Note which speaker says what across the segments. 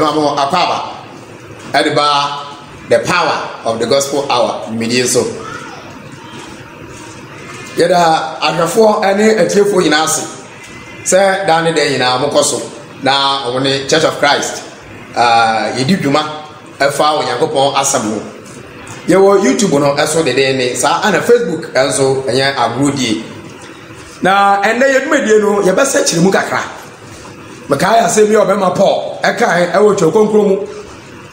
Speaker 1: Yamamo Apaba Ediba, the power of the gospel hour, media so. Yada, Ashafo, any a tearful in us. Sir, down the day in our Mokoso, now on the Church of Christ. Yiduma, a foul Yakopo Asamu. You were YouTube on also the day, sir, and a Facebook also, and ya are good. Now, and then you made you know, you best search Mukaka. Makaya say me Obama Paul, Eka, I will choke on Krumu.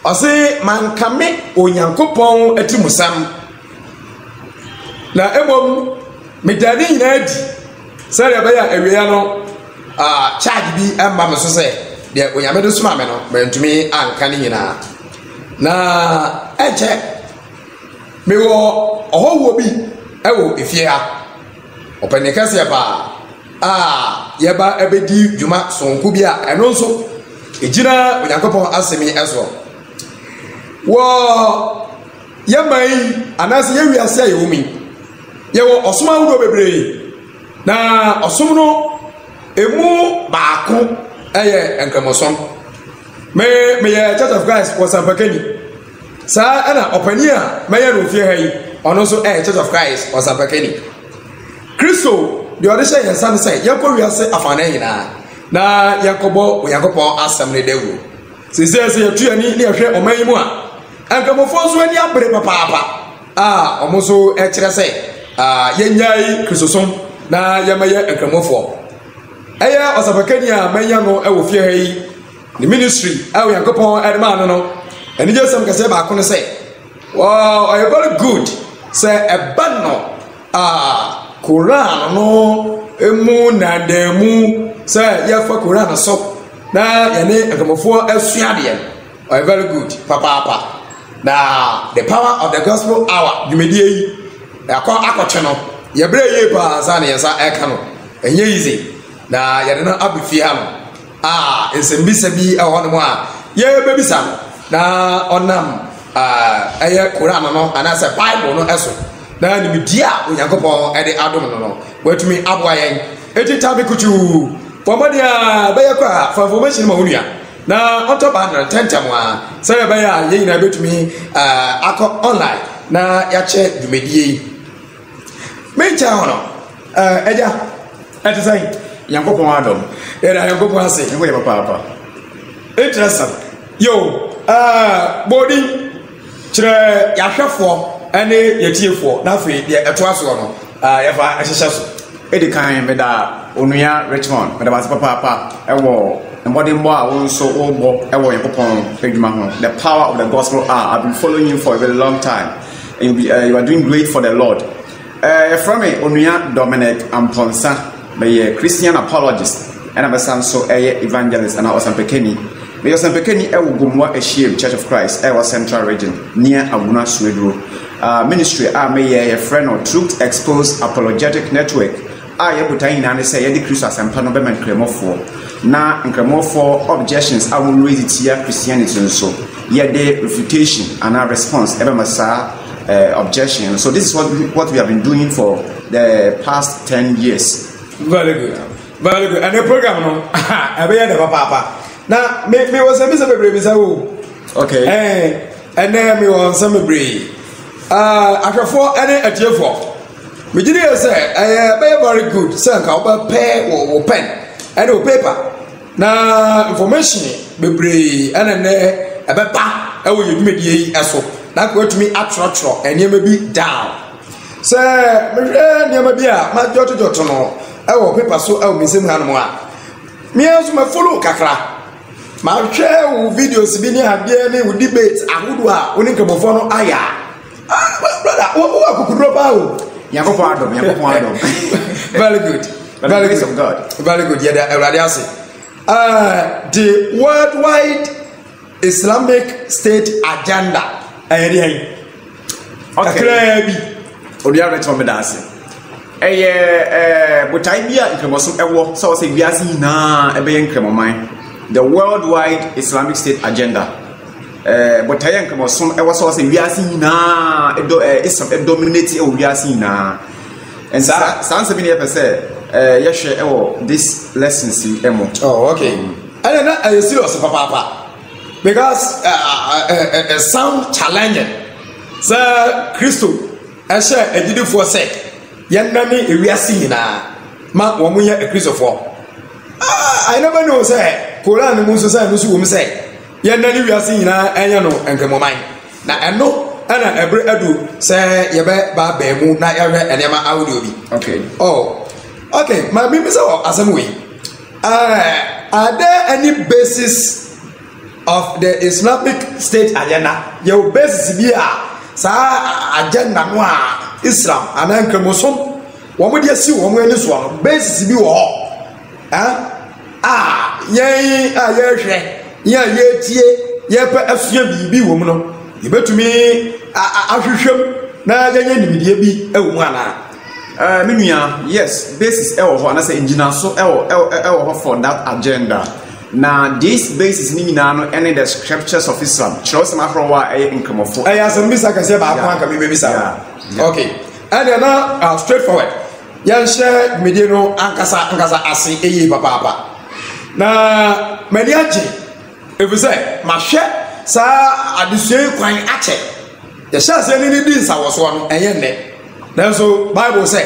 Speaker 1: I say, man, come me, O Yankopon, a Timusam. Now, Ebom, me daddy in Ed, say, Ariano, charge be, and Mamma so say, there we are made a swammer, but to me, and Canina. Now, I check me, or who will be, oh, if ye are open the Cassiapa. Yaba ebedi Juma son kubia and also Ejina Yankopon Asemi as well. Wo Yamai anasi yewi ase yomi. Yewo osuma wo bebre. Na osumno emu baako eye enkramosom. Me Church of Christ was Ampakeni. Sa ana opani a me ye no fie hayi. Ono so Church of Christ was Ampakeni. Kristo the audition and son say, Yako, we are say, Afanena. Na Yakobo, Yakopo, Assembly Devu. She says, you're too near or may more. And come of us when you are papa. Almost so extra say, Yanyai, Chrysostom, na Yamaya and Cramofo. Aya was a Bacania, Mayano, I will fear the ministry, I will Yakopo, and Manano. And just some Casaba, I can say, wow, I am very good. Say a banner. Quran no emu na demu say ya fa Quran so na yane akamofo asuade oh very good papa na the power of the gospel hour dwumedie yi akotwe no ye bre ye pa sa na yesa eka no enye easy na yade no abifie ha no ensembisa bi ho no a ye bebisa na onam eye Quran no ana say Bible no eso na ni media Onyankopon e de adom no watumi aboa yen etita be kutu pomodia be yakwa for information ma hunua na ontoba na tentem a say be ya ye nyina betumi akọ online na ya che dwumedie yi mencha hono eja etisai Onyankopon adom era Onyankopon ase ngo ye papa interesting yo body chire yahwefo ane yetiefo na fe de etoaso no yefa ahyehye so edikan me da onua Richmond me da base papa ewo embody mbo a won so ogbo ewo Yankopon pedwuma ho. The power of the gospel I've been following you for a very long time and you are doing great for the Lord. From me onua Dominic Amponsa be Christian apologist and abesan so evangelist and Osampekeni. Me Osampekeni ewo gomwa ehiem Church of Christ ewo Central Region near Aguna Swedro. Ministry may a friend or Truth Exposed Apologetic Network. I put and say the Christians and Panobeman Cremofo. Now, in Cremofo objections, I will raise it here Christianity and so. Yet the refutation and our response ever massa objection. So this is what we have been doing for the past 10 years. Very good. Very good. And the program no I be the papa. Now me was a Mr. Okay. And then me was some brave. After any atiefo me gidi say very good say ka oba pen or pen and o paper na information bebre enene ebeba e wo yedumedie yi eso na ko atumi atrotro enema bi down say me enema bi a ma jotojoto no e wo paper so e wo mesem ha no a me aso ma follow kakra ma hwe wo videos bi ni ade ni wo debate ahodo a oni nkabofo no aya brother, what could drop out? Yankopon Adom. Very good. Very good of God. Very good. Yeah, the worldwide Islamic State agenda. Okay. Odia return me dance. But idea incremoso ewo so say biasi na ebe incremoman. The worldwide Islamic State agenda. But I am some I was also we are seeing na it dominate we are seeing na and sans many yes this lessons emo. Oh okay. I don't know I serious papa because sound challenging. Sir Christo, I share a did for sake. Young Nanny, we are seeing ma wɔn yɛ akristofoɔ I never know sɛ koran no mu nso sɛ nusu wɔm sɛ yɛn nani wiase nyinaa ɛnyɛ no nkɛmɔman na ɛno ɛna ɛbrɛ adu sɛ yɛbɛ ba bɛn mu na yɛhwɛ nneɛma ahodoɔ bi.
Speaker 2: Okay.
Speaker 1: Okay, ma mi sɛ wɔ asɛm wei are there any basis of the Islamic State agenda yɛwɔ basis bi a saa agenda no a Islam anaa nkɛmɔsom wɔn de asi wɔn ani so no basis bi wɔ hɔ yɛn a yɛhwɛ yɛn a yɛtie yɛpɛ asua biribi wɔ mu no yɛbɛtumi ahwehwɛm na yɛnyɛ nimdeɛ bi wɔ mu anaa.
Speaker 2: Me nua, yes, basis ɛwɔ hɔ anasɛ ngyina so ɛwɔ hɔ for that agenda. Na this basis ni nyinaa no ɛne the scriptures of Islam kyerɛwsɛm ahorow a ɛyɛ nkramɔfo.
Speaker 1: Ɛyɛ asɛm bisa kɛseɛ baako anka mi bɛ bisa. Okay, ɛnna na straightforward. Yɛnhyɛ dwumadie no ankasa ase ɛyie papaapa na m'ani agye ɛfiri sɛ mahwɛ saa adesua yi kwan akyɛ yɛhyɛ aseɛ no ne di nsawɔsoɔ no ɛnyɛ nnɛ nanso Bible sɛ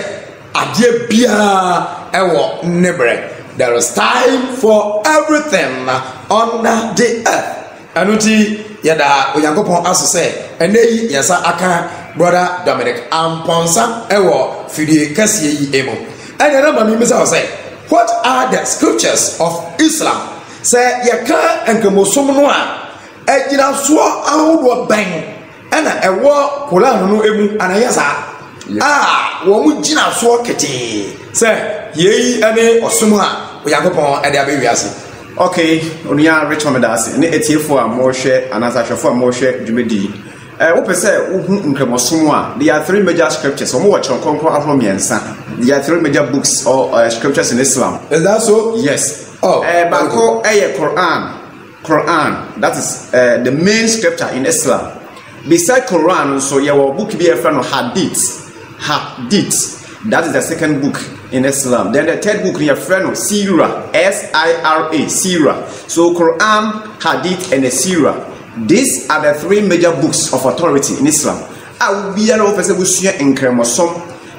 Speaker 1: adeɛ biara ɛwɔ ne berɛ there is time for everything under the earth ɛno nti yɛda Onyankopɔn aso sɛ ɛnɛ yi yɛsa aka brother Dominic Amponsa ewo fidie kasiye yi emo ene na mami mi say what are the scriptures of Islam say yeka enkemosom no a agina so ahodo ban ena ewo Quran no emu anayasa wo mu gina so kete say yeyi ene osom a Oyakopon ede abewiase.
Speaker 2: Okay, onia Richard Medasi ne etiefo a mo hwe anasahwefo a mo hwe dwumedi wopɛ sɛ wohu nkremosom a there are three major scriptures omo wɔ kyerɛnkɔnkɔn ahorow mmiɛnsa there are three major books or scriptures in Islam.
Speaker 1: Is that so?
Speaker 2: Yes. Baako ɛyɛ Quran that is the main scripture in Islam. Beside Quran so yɛwɔ book bi yɛfrɛ no Hadith that is the second book in Islam. Then the third book yɛfrɛ no Sirah Sira. So Quran, Hadith and the Sirah. These are the three major books of authority in Islam. Biara ofese busua nkremosom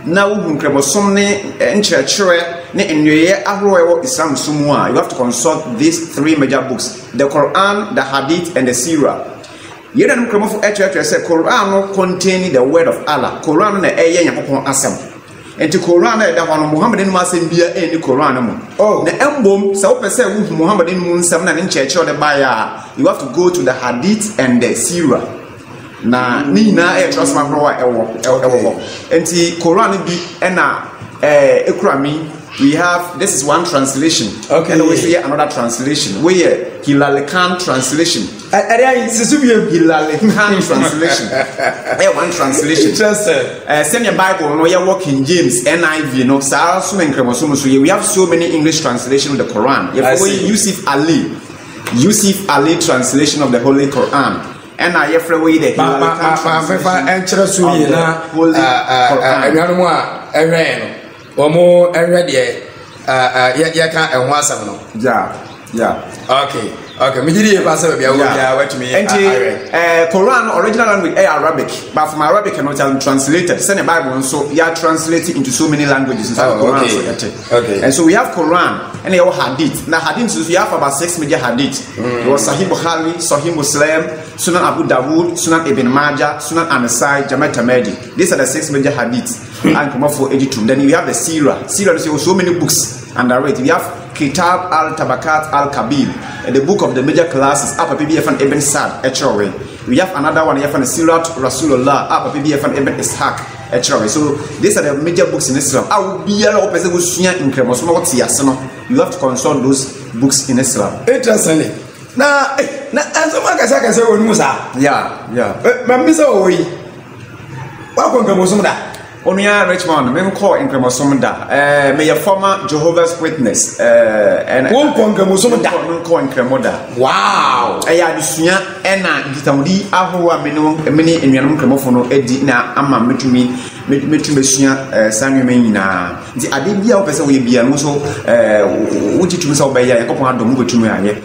Speaker 2: na wo nkremosom ne nkyerɛkyerɛ ne nnweye ahorow wɔ Islam sumu a you have to consult these three major books, the Quran, the Hadith and the Sirah. Yena nkramofo ɛkyerɛkyerɛ sɛ Quran no contain the word of Allah. Quran na ɛyɛ Nyankopɔn asɛm. Enti Quran na ɛda hɔ no Muhammad no asɛm bia ɛni Quran mu. Na embom sɛ wopɛ sɛ wo Muhammad no mu nsɛm na ne nkyerɛkyerɛ de baya you have to go to the Hadith and the Sirah. Na ni nyinaa ɛyɛ trust man bro ɛwɔ hɔ. Enti Quran bi ɛna ekura mi we have this is one translation.
Speaker 1: Okay.
Speaker 2: And we see another translation. We Hilal Khan translation. Hilal Khan translation. One translation.
Speaker 1: Interesting.
Speaker 2: Send your Bible. No, you're working James NIV. No, so we have so many English translation of the Quran. You have Yusuf Ali translation of the Holy Quran. And I have way the Hilal Khan translation of the Holy Quran.
Speaker 1: Omo enhwe de ya kan ehwo asem no.
Speaker 2: Yeah.
Speaker 1: Okay, me gidi e ba se bia wo bia watumi.
Speaker 2: Quran original language Arabic, but from Arabic cannot translated. Send the Bible so you are translated into so many languages inside the Quran.
Speaker 1: Okay.
Speaker 2: And so we have Quran and we have Hadith. Now Hadith so we have about 6 major Hadith. It was Sahih Bukhari, Sahih Muslim, Sunan Abu Dawud, Sunan Ibn Majah, Sunan An-Nasai, Jami' Tirmidhi. These are the 6 major Hadith. And come up for 82. Then we have the Sirah. Sirah is so many books under it. We have Kitab al-Tabakat al-Kabir, the book of the major classes, Upper PBF and Ibn Sa'd, HRA. We have another one, Yafan Sirat Rasulullah, Upper PBF and Ibn Ishaq, HRA. So these are the major books in Islam. You have to consult those books in Islam.
Speaker 1: Interestingly. Na someone can say when Musa.
Speaker 2: Yeah.
Speaker 1: Mamisa Oi. Welcome to Musumda.
Speaker 2: Onia Richmond, men call in Cremosomda. May a former Jehovah's Witness and
Speaker 1: won't call
Speaker 2: in Cremoda.
Speaker 1: Wow!
Speaker 2: I had Sunya and Gitamudi, Ahua Menu, many in Yanum Cremofono, Edina, Amma Mitumi, mesua sanweme nyina nti ade bia wo pese wo ye bia no so wo titumi sa wo be ya yakopon adom wo betumi aye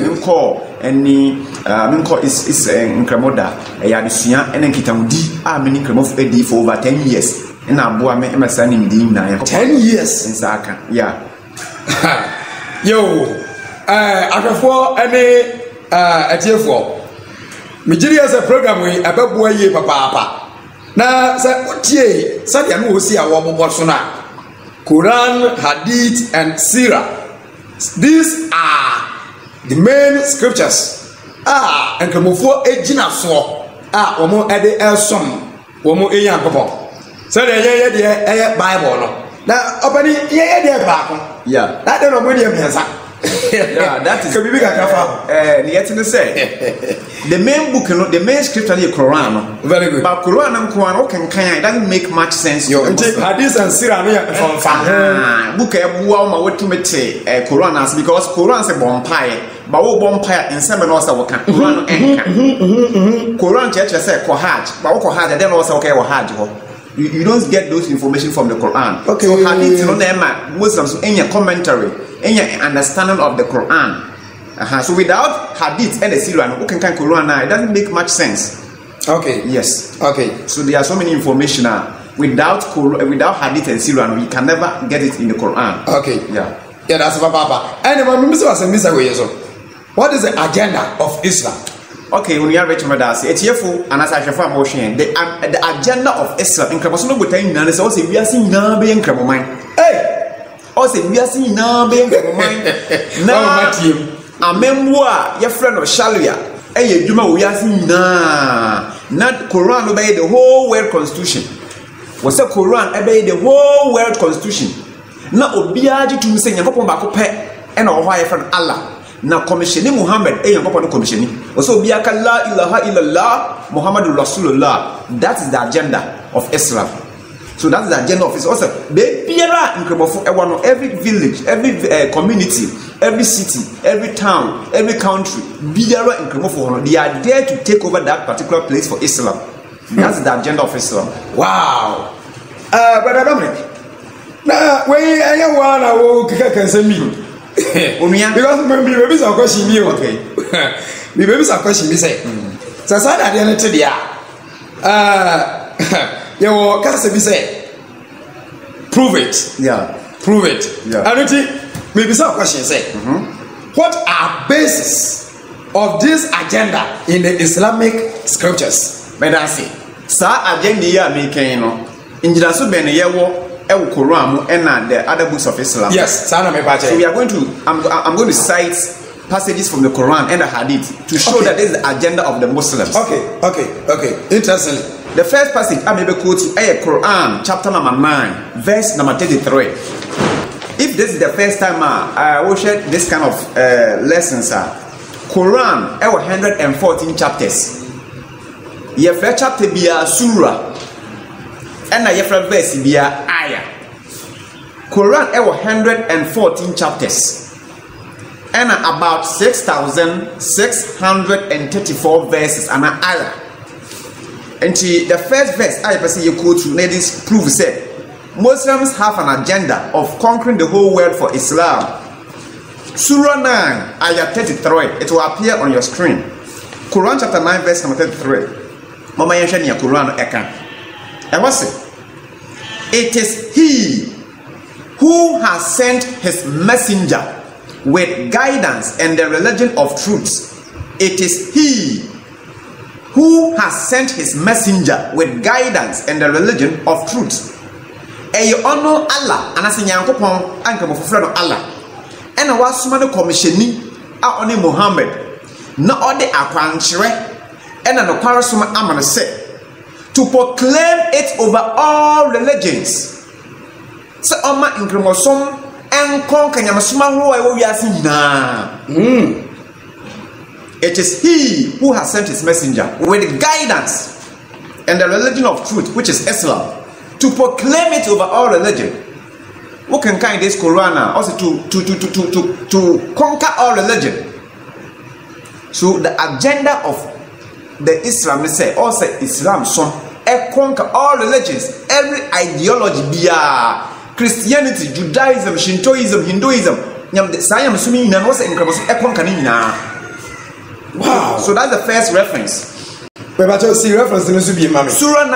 Speaker 2: nko eni nko is nkremoda ya adesua ene nkitamudi a me nkremofo edi for over 10 years na aboa me emasa ni mdi nyina yakopon
Speaker 1: 10 years
Speaker 2: nsaka yeah
Speaker 1: yo akafo ene atiefo mejiri as a program we ababua ye papa na sa otie sadia no osi awo bobo so na Quran, Hadith and Sirah. These are the main scriptures nkramofo ejina so omo ede elsom omo eyankopon so de ye Bible no na opani ye de baako
Speaker 2: yeah
Speaker 1: that no mo de mensa
Speaker 2: yeah that is
Speaker 1: kabibi kakafa
Speaker 2: yet to say the main book no the main scripture is Quran no
Speaker 1: very good
Speaker 2: but Quran and Quran o kan it doesn't make much sense
Speaker 1: yo Hadith and Sirah no ya from
Speaker 2: book e bua ma wetumete Quran as because Quran say bonfire but wo bonfire insem no say wo kan Quran enka Quran church say ko hajj but wo ko hajj then no say okay wo hajj ho you don't get those information from the Quran.
Speaker 1: Okay.
Speaker 2: So Hadith no na Muslims in your commentary in your understanding of the Quran. So without Hadith and the Sirah no can Quran now it doesn't make much sense.
Speaker 1: Okay.
Speaker 2: Yes.
Speaker 1: Okay.
Speaker 2: So there are so many information without Hadith and Sirah no, you can never get it in the Quran.
Speaker 1: Okay.
Speaker 2: Yeah.
Speaker 1: Yeah, that's papa. And what is the agenda of Islam?
Speaker 2: Okay, when you are reaching that, it's here for an aside from motion. The agenda of Islam in Kramosono Butain, and it's also we are seeing now being Kramomine. Hey! Also, we are seeing now being Kramomine. Now, a memoir, your friend of Shalia. Hey, you know, we are seeing now. Not Quran obey the whole world constitution. Was a Quran obey the whole world constitution. Now, Obiaji to say, Yapon Bakope, and our wife from Allah. Na commissioning Muhammad yankopon commissioning also biaka la ilaha illallah Muhammadur Rasulullah. That is the agenda of Islam. So that's the agenda of Islam. Also biara nkrebofo ewa every village, every community, every city, every town, every country biara nkrebofo they are there to take over that particular place for Islam. That's the agenda of Islam.
Speaker 1: Wow. Brother Dominic, na we ayawa na wo kika kansemi because maybe some question me okay maybe some question me say so sad at the end of the day you will can't be say prove it
Speaker 2: yeah
Speaker 1: and maybe some question say what are basis of this agenda in the Islamic scriptures
Speaker 2: but I say sa agenda ya making no injira so ben yewo Quran and the other books of Islam.
Speaker 1: Yes, so
Speaker 2: we are going to I'm going to cite passages from the Quran and the Hadith to show that this is the agenda of the Muslims.
Speaker 1: Okay. Interesting.
Speaker 2: The first passage I may be quoting Quran chapter number 9 verse number 33. If this is the first time I will share this kind of lessons, Quran 114 chapters. Your first chapter be a surah. And your first verse be a ayah. Quran 114 chapters and about 6,634 verses and an ayah. And the first verse I person you quote to ladies prove said Muslims have an agenda of conquering the whole world for Islam. Surah 9 ayah 33. It will appear on your screen. Quran chapter 9 verse number 33. Mama yensha ya Quran eka. And what's it? It is he who has sent his messenger with guidance and the religion of truth. It is he who has sent his messenger with guidance and the religion of truth. Eye ono Allah anase nyankopon anka mofofre no Allah. Ena wasoma no commissioni a one Muhammad na ode akwankyere ena no kwaresoma amane se to proclaim it over all religions. So oma nkremosom enkon kanyamasoma ho e wo wiase nyina. It is he who has sent his messenger with guidance and the religion of truth, which is Islam, to proclaim it over all religion. Who can kind this Quran also to conquer all religion. So the agenda of the Islam is say also Islam some a conquer all religions, every ideology bia Christianity, Judaism, Shintoism, Hinduism. Sayam sumi na no say nkramoso e conquer ni nyina.
Speaker 1: Wow.
Speaker 2: So that's the first reference.
Speaker 1: We better see reference in Subi Mami.
Speaker 2: Surah 9,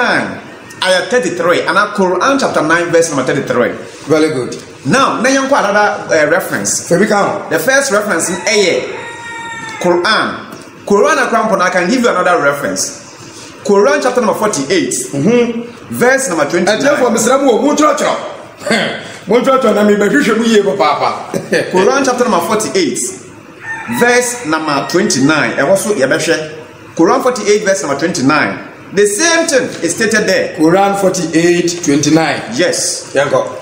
Speaker 2: ayah 33, and Quran chapter 9, verse number 33.
Speaker 1: Very good.
Speaker 2: Now, then you another reference.
Speaker 1: So we count.
Speaker 2: The first reference in Quran. Quran I can give you another reference. Quran chapter number 48, verse number 29.
Speaker 1: And therefore, Mr. Abu, Muchocho. Muchocho, na mi behwishe mu ye papa.
Speaker 2: Quran chapter number 48, verse number 29. And also, Quran 48, verse number 29. The same thing is stated there.
Speaker 1: Quran 48, 29.
Speaker 2: Yes.
Speaker 1: Yanko.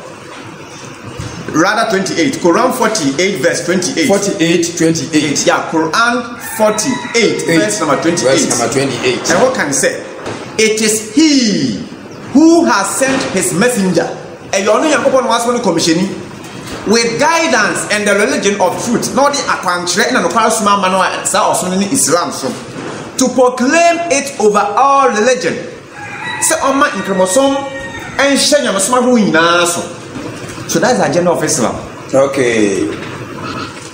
Speaker 2: Rather 28. Quran 48, verse 28.
Speaker 1: 48, 28.
Speaker 2: Yeah, Quran 48, verse number 28.
Speaker 1: Verse number 28.
Speaker 2: And what can he say? It is he who has sent his messenger. And you only have commissioning with guidance and the religion of truth. Not the Aquantre and the Parasuma Manoa and Islam. To proclaim it over all religion. So on my incremosom and Shanya Masmahu in Naso. So that's the agenda of Islam.
Speaker 1: Okay.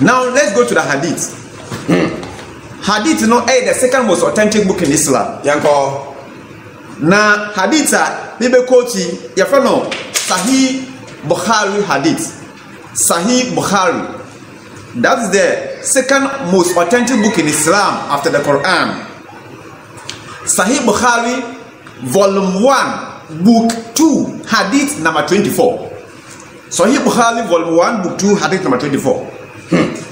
Speaker 2: Now let's go to the Hadith. Hadith, you know, the second most authentic book in Islam.
Speaker 1: Yanko.
Speaker 2: Na Hadith, Bible Koti, Yafano, Sahih Bukhari Hadith. Sahih Bukhari. That's the second most authentic book in Islam after the Quran. Sahih Bukhari, volume 1, book 2, hadith number 24. Sahih Bukhari, volume 1, book 2, hadith number 24.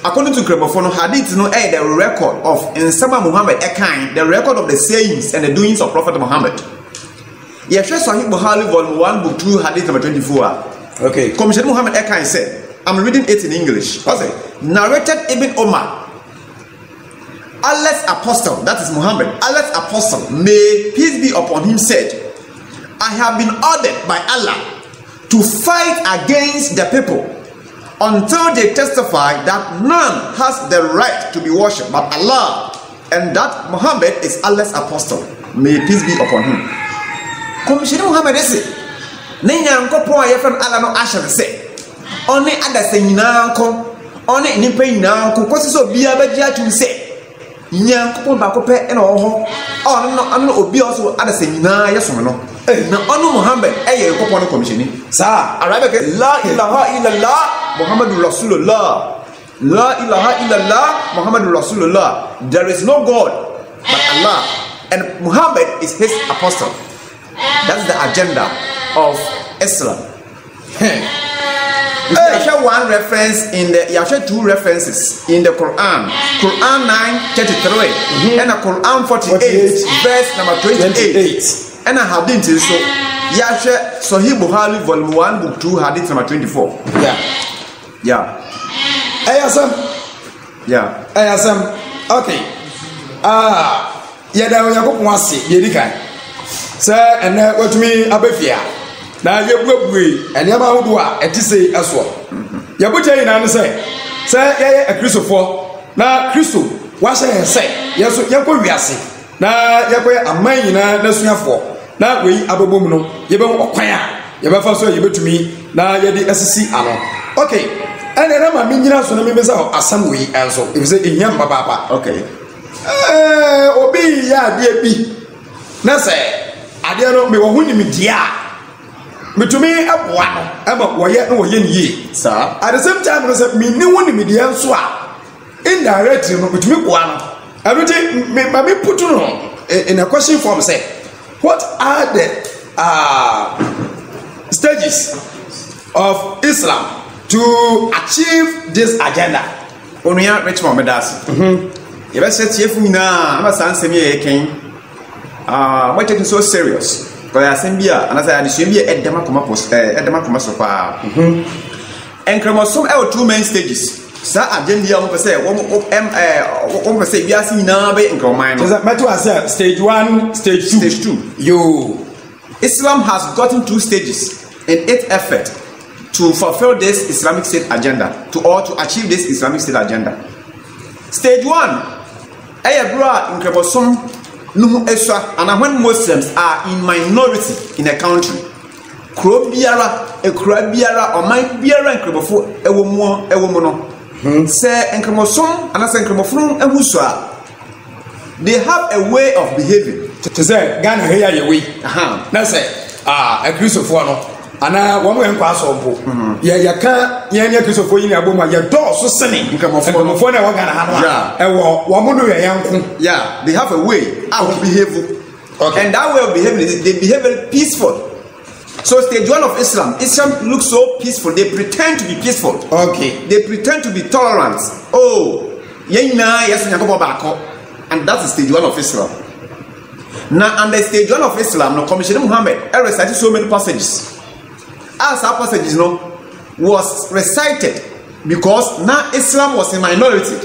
Speaker 2: According to Gramophone, hadith no the record of Nsama Muhammad Ekan, the record of the sayings and the doings of Prophet Muhammad. Yes, Sahih Bukhari, volume 1, book 2, hadith number 24.
Speaker 1: Okay.
Speaker 2: Commissioner Muhammad Ekan said, I'm reading it in English. Okay. Narrated Ibn Omar, Allah's apostle, that is Muhammad, Allah's apostle, may peace be upon him, said, I have been ordered by Allah to fight against the people until they testify that none has the right to be worshipped but Allah, and that Muhammad is Allah's apostle. May peace be upon him. Commissioner Muhammad said, Nenya nkopo ayefan Allah no asha say, only other saying now, only in pain now, because so be a better to say. Nyankopon ba ko pe e na ho no obi also ada se nyina yeso no na onu Muhammad eye nkopon no commission sa arabe ke la ilaha illallah Muhammadur Rasulullah, la ilaha illallah Muhammadur Rasulullah. There is no God but Allah, and Muhammad is his apostle. That's the agenda of Islam. You share one reference in the, you share two references in the Quran. Quran 9:33 and a Quran 48, verse number 28. And a hadith is so. You share Sahih Bukhari volume 1, book 2, hadith number 24. Yeah.
Speaker 1: Ayasam.
Speaker 2: Yeah.
Speaker 1: Ayasam. Okay. Yada Yakub wasi yedikan. Sir, and what me abefia. Na yebwe enema hodo a etise eso yeboje ina ne say ye a Christopher na Christo wa hye say yeso yekọ wiase na yekoye aman nyina na suafo na wei abobom no yebe okwan a yebefa so yebetumi na yedi asisi ano. Okay, ene na ma minyina so na memeza asam wei enso if say enyam baba.
Speaker 2: Okay,
Speaker 1: obi ya de bi na say ade no me wo huni mi dia metumi aboa no aba woye no woye niye
Speaker 2: sir.
Speaker 1: At the same time no say me ni woni me dia nso a indirectly no metumi boa no abete me put no in a question form say what are the stages of Islam to achieve this agenda.
Speaker 2: Onuya Richmond Medas. You better say chefu na aba san semi e ken why taking so serious. Because I send and as I assume be at Demakoma post at Demakoma so far. And chromosome are two main stages. Sir, agenda on say one say we are seeing now in Cromine.
Speaker 1: Stage 1, stage 2.
Speaker 2: Stage 2.
Speaker 1: You
Speaker 2: Islam has gotten 2 stages in its effort to fulfill this Islamic State agenda, to achieve this Islamic State agenda. Stage 1, bro in chromosome no eswa, and when Muslims are in minority in a country, Krobiara, a Krabiara, or my Biara and Krabofo, a woman, say, and Kramoson, and I say Kramofon, and Huswa. They have a way of behaving.
Speaker 1: To say, Ghana, here you we. Now say, a Christopher, and one way and pass on. Yeah, you can't, yeah, Christopher, in a woman, your door so sending, come on, phone,
Speaker 2: yeah, they have a way of behaving. Okay. And that way of behaving, they behave very peaceful. So stage 1 of Islam looks so peaceful. They pretend to be peaceful.
Speaker 1: Okay.
Speaker 2: They pretend to be tolerant. Oh, yes, and that is stage 1 of Islam. Now, under stage 1 of Islam, no Commissioner Muhammad recited so many passages. As our passages was recited because now Islam was a minority.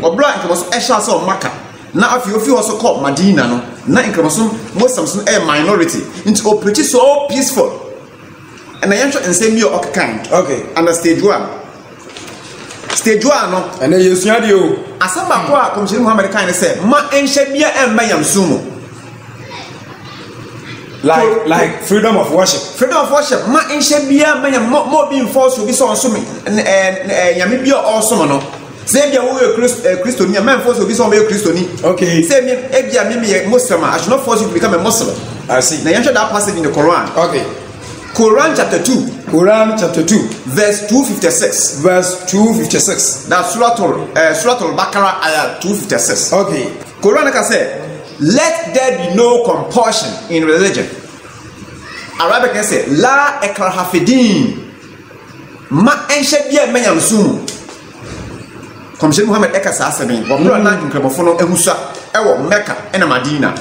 Speaker 2: Or black was Eshas or Makkah. Now, if you also called Medina, no, now in Muslims a minority. Into operate so peaceful. And I enter and say me or kind.
Speaker 1: Okay.
Speaker 2: Under stage 1. Stage 1 no.
Speaker 1: And then you see you.
Speaker 2: Asamba kwa Commissioner Muhammad kind of say, ma enshebia and mayam sumo.
Speaker 1: Like freedom of worship.
Speaker 2: Freedom of worship. Ma enshebia mayam more being forced to be so assuming. And Yamibia also no. Say be a Christian, man forced to be so a Christian.
Speaker 1: Okay.
Speaker 2: Say me Ebia maybe a Muslim. I should not force you to become a Muslim.
Speaker 1: I see.
Speaker 2: Now you enter that passage in the Quran.
Speaker 1: Okay.
Speaker 2: Quran chapter 2.
Speaker 1: Quran chapter 2.
Speaker 2: Verse 256.
Speaker 1: Verse 256.
Speaker 2: That's Surah Al-Baqarah ayah 256.
Speaker 1: Okay.
Speaker 2: Quran can say, let there be no compulsion in religion. Arabic can say, La ikraha fi din. Ma enshebia menyam sumu. Commissioner Muhammad Eka sa asemi. Wabura na nkremofono ehusa ewo Mecca ena Medina.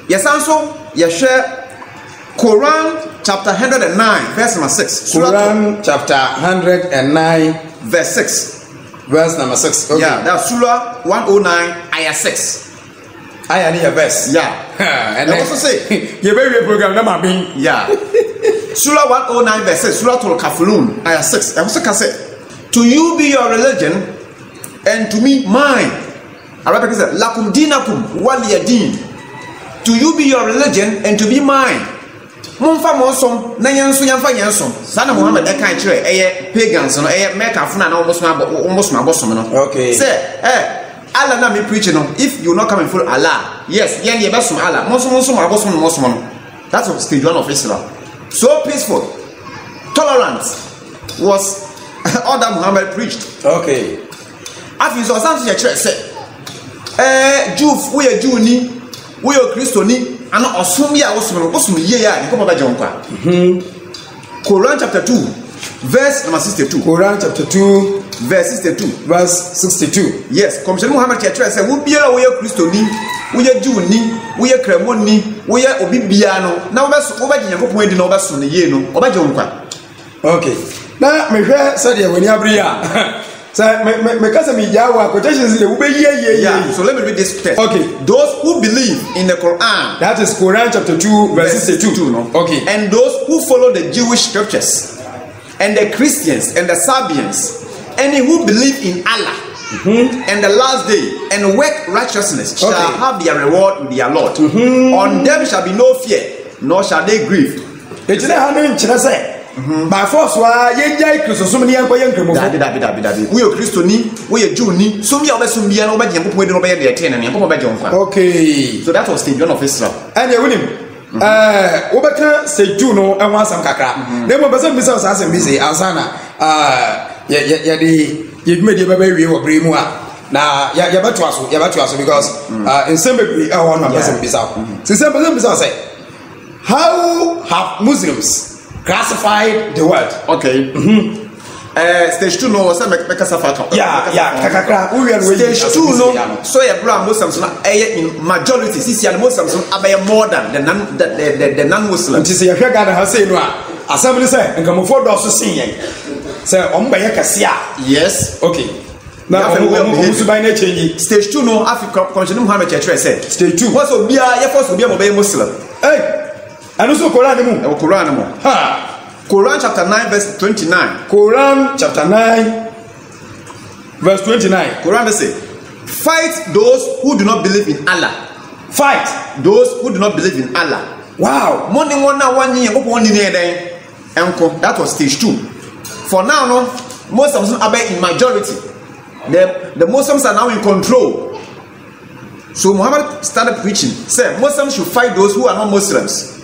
Speaker 2: Yesanso yehwe Quran chapter 109 verse number 6.
Speaker 1: Quran chapter 109
Speaker 2: verse 6.
Speaker 1: Verse number 6. Okay.
Speaker 2: Yeah, that's Surah 109 ayah 6.
Speaker 1: Ayah ni verse.
Speaker 2: Yeah.
Speaker 1: And
Speaker 2: I also say,
Speaker 1: you very program na mabing.
Speaker 2: Yeah. Surah 109 verse 6. Surah Al-Kafirun ayah 6. I also can say, to you be your religion, and to me mine. Arabic says, lakum dinakum waliyadin. To you be your religion, and to be mine. Mumfa monsom na yanso yamfa yansom. Sana Muhammad e kan kire eye pagans no eye Mecca funa na almost abosom no.
Speaker 1: Okay.
Speaker 2: Say, Allah na me preaching no. If you not come and follow Allah, yes, yen ye besom Allah. Monsom abosom no. That's what stage 1 of Islam. So peaceful, tolerant was all that Muhammad preached.
Speaker 1: Okay.
Speaker 2: After so some church say, Jew we a Jew ni, we a Christian ni, and osum ya osum ye ya ni ko ba jonkwa. Quran chapter 2 verse number 62.
Speaker 1: Quran chapter 2
Speaker 2: verse 62.
Speaker 1: Verse 62.
Speaker 2: Yes, Commissioner Muhammad church say we biara we a Christian ni, we a Jew ni, we a Kremon ni, we a obi bia no. Na we ba Nyankopon edi na we ba so ne ye no, we ba jonkwa.
Speaker 1: Okay. Na me hwe said ya wani abria. So me kasa me jawa quotations le ube ye.
Speaker 2: Yeah, so let me read this text.
Speaker 1: Okay.
Speaker 2: Those who believe in the Quran.
Speaker 1: That is Quran chapter 2 verse 62.
Speaker 2: No?
Speaker 1: Okay.
Speaker 2: And those who follow the Jewish scriptures and the Christians and the Sabians and who believe in Allah and the last day and work righteousness shall have their reward with their Lord. On them shall be no fear, nor shall they grieve.
Speaker 1: By force wa ye jai Christosum ni yanko yen kremofo.
Speaker 2: Dabi. We are Christiani, we are Jew ni, some ya obesum bia na obaje Nyankopon de no be de 10 na Nyankopon obaje onfa. Okay. So that was stage 1 of Islam.
Speaker 1: And you win wobeka stage 2 no enwa asam kakra. Na mo besa mbisa o asam bi say ansana ya de yedumedi baba wie wo bremu a na ya beto aso because in some bebre one person mbisa. So some person mbisa say how have Muslims classified the word?
Speaker 2: Okay. Stage 2 no was make safaka.
Speaker 1: Yeah, kakakra.
Speaker 2: Stage 2 no so ya bra Muslims na in majority sisi ya Muslims abaya more than the non-Muslims.
Speaker 1: Nti se ya hwe Ghana ha say no a assembly say nkamofo do so sin yen. Say ombaye kase a. Yes. Okay. Now omusu by na change. Stage 2 no Africa Commissioner Muhammad Church say. Stage 2. What's obia ya force obia mo be Muslim. Hey. And also Quran mo. Quran mo. Ha. Quran chapter 9 verse 29. Quran chapter 9 verse 29.
Speaker 2: Quran say, Fight those who do not believe in Allah.
Speaker 1: Fight
Speaker 2: Those who do not believe in Allah.
Speaker 1: Wow.
Speaker 2: Morning one now 1 year, that was stage 2. For now, no, Muslims are in majority. The Muslims are now in control. So Muhammad started preaching. Say Muslims should fight those who are not Muslims.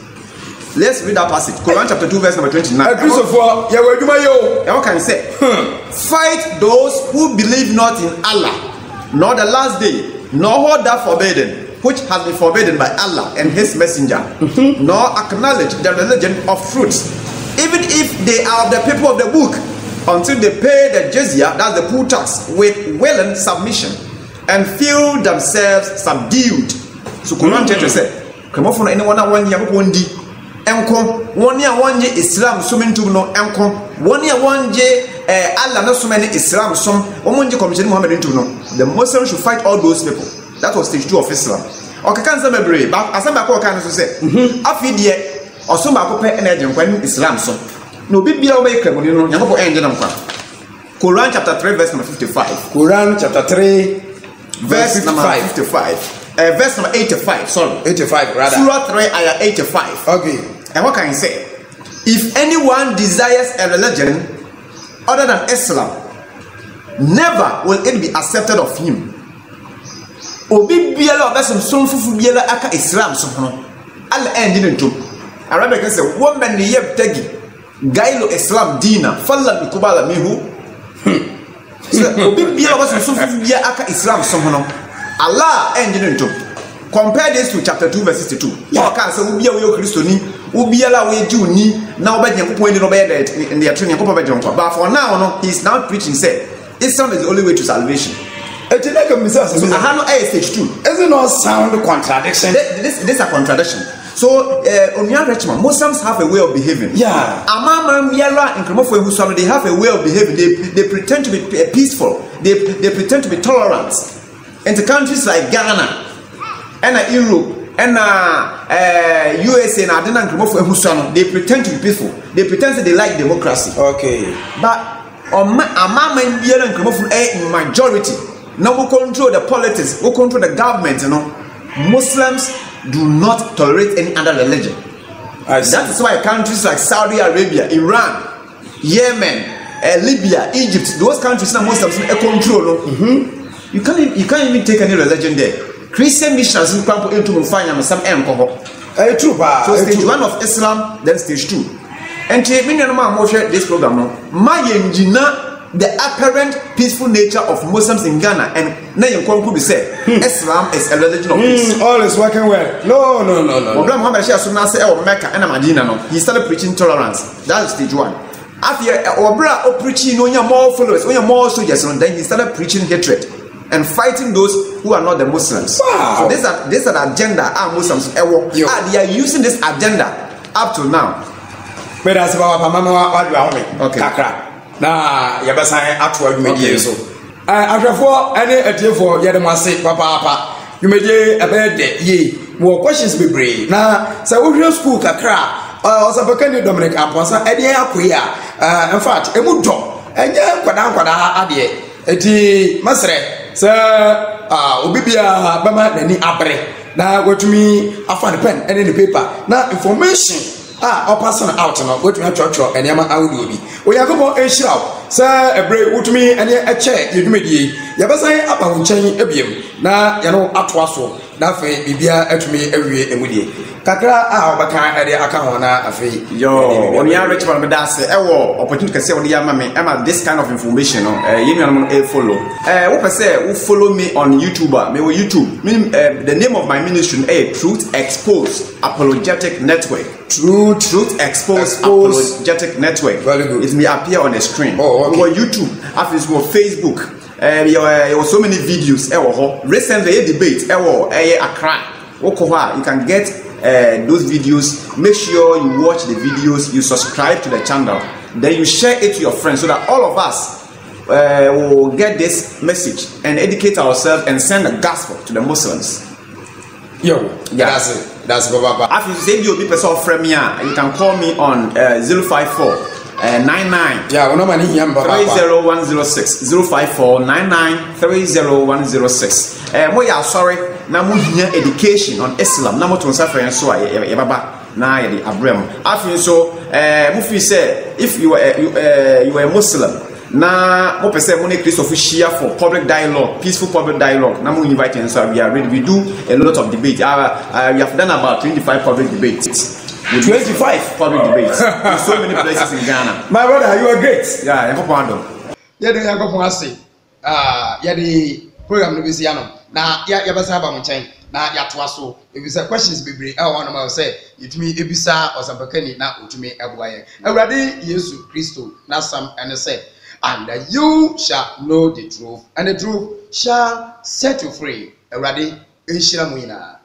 Speaker 2: Let's read that passage. Quran chapter 2 verse number 29.
Speaker 1: Christopher, yeah, where do you
Speaker 2: What can you say? Fight those who believe not in Allah, nor the last day, nor hold that forbidden, which has been forbidden by Allah and His Messenger, nor acknowledge the religion of fruits, even if they are the people of the book, until they pay the jizya, that's the poll tax, with willing submission, and feel themselves subdued. So Quran chapter said, "Come on, anyone that 1 year wondi, enko 1 year 1 year Islam sumintu no enko 1 year 1 year Allah no sumeni Islam sum omonje commission Muhammad into no." The Muslims should fight all those people. That was stage 2 of Islam. Okay, can say mebre, but asamba ko kan so say, afidie osoma ko pe energy nkwan Islam so. No bibia obey kremoni no, nyakopo enje na nkwa. Quran chapter 3 verse number 55.
Speaker 1: Quran chapter 3
Speaker 2: verse number 55. Verse number 85, sorry.
Speaker 1: 85 rather.
Speaker 2: Surah 3 ayah 85.
Speaker 1: Okay.
Speaker 2: And what can I say? If anyone desires a religion other than Islam, never will it be accepted of him. Obi biala obesum sonfufu biala aka Islam so hono. Alla endi ntum. Arabic can say woman ni yebtagi gailo Islam dina fallan ikubala mihu. So obi biala obesum sonfufu biala aka Islam so hono. Allah endi ntum. Compare this to chapter 2 verse 62. Yeah, can say ubiya we Christoni, ubiala we Jew ni na oba nyankopon ni no be dead in their training nyankopon be jonko. But for now no, he is now preaching say Islam is the only way to salvation.
Speaker 1: So
Speaker 2: Ahano A stage 2.
Speaker 1: Isn't not sound contradiction?
Speaker 2: This is a contradiction. So on your Richmond, Muslims have a way of behaving.
Speaker 1: Yeah.
Speaker 2: Amama Yara and Kremofo Husam, they have a way of behaving. They pretend to be peaceful. They pretend to be tolerant. Into countries like Ghana and Europe and USA and Adena and Kremofo Husam, they pretend to be peaceful. They pretend that they like democracy.
Speaker 1: Okay.
Speaker 2: But Amama Yara and Kremofo in majority. Now we control the politics, we control the government, you know. Muslims do not tolerate any other religion. That is why countries like Saudi Arabia, Iran, Yemen, Libya, Egypt, those countries now Muslims control. You can't even take any religion there. Christian missionaries in Kwampo into find some alcohol.
Speaker 1: True,
Speaker 2: so stage 1 of Islam, then stage 2. And this program now. My engineer the apparent peaceful nature of Muslims in Ghana, and now you could be said Islam is a religion of peace.
Speaker 1: All is working well. No.
Speaker 2: He started preaching tolerance. That is stage 1. After Obra preaching on your more followers, on your more soldiers, and then he started preaching hatred and fighting those who are not the Muslims.
Speaker 1: Wow.
Speaker 2: So this is an agenda our Muslims they are using this agenda up to now.
Speaker 1: Okay. Na yabasan atwa dwumedie so ahwefo ene atiefo yedemase papa dwumedie ebede ye wo questions bebre na say wo hwe school kakra osapaka ni Dominic Aponsa ede akoyi in fact emu do enye kwada ade eti masre say obibia bama nani abre na watumi afa ne pen ene ne paper na information person out no go to church and yama awudi bi oyakobo enhiraw sa ebre wutumi ene eche yedumedie yabasan aba wo nchen ebiem na ye no atoa so na fe bibia atumi awie emudie kakra obaka ade aka ho na afi
Speaker 2: yo on ya Richmond be das ewo opportunity kase won ya mame am this kind of information no yemi no follow wo pese wo follow me on YouTube me wo YouTube the name of my ministry is Truth Exposed Apologetic Network. Truth Exposed Apologetic Network.
Speaker 1: Very good.
Speaker 2: It may appear on the screen.
Speaker 1: Oh, okay.
Speaker 2: Or YouTube, after this, Facebook. There were so many videos. Recently, a debate. Accra. You can get those videos. Make sure you watch the videos. You subscribe to the channel. Then you share it to your friends so that all of us will get this message and educate ourselves and send the gospel to the Muslims.
Speaker 1: Yo, that's it. That's Baba.
Speaker 2: After you say you'll be person from me, you can call me on 054 99.
Speaker 1: Yeah, we no money here, Papa.
Speaker 2: 30106 05499 30106. Mo ya sorry na mo hia education on Islam na mo to nsa friend so ye baba na ye di abrem. Afin so mo fi say if you are a Muslim na mo pese mo ne Christopher share for public dialogue, peaceful public dialogue. Na mo invite and so we are ready. We do a lot of debate. We have done about 25 public debates.
Speaker 1: 25
Speaker 2: public debates in so many places in Ghana.
Speaker 1: My brother, you are great.
Speaker 2: Yeah, I'm a
Speaker 1: Yeah, they are going to say, yeah, the program is Yano. Now, yeah, Yabasaba Munchain. Now, Yatwaso. If it's a questions, baby, I want to say, it me Ebisa or some Bakani now to me a boy. Already, Yesu Christo, now some and say, and you shall know the truth, and the truth shall set you free. Already, Ishamina.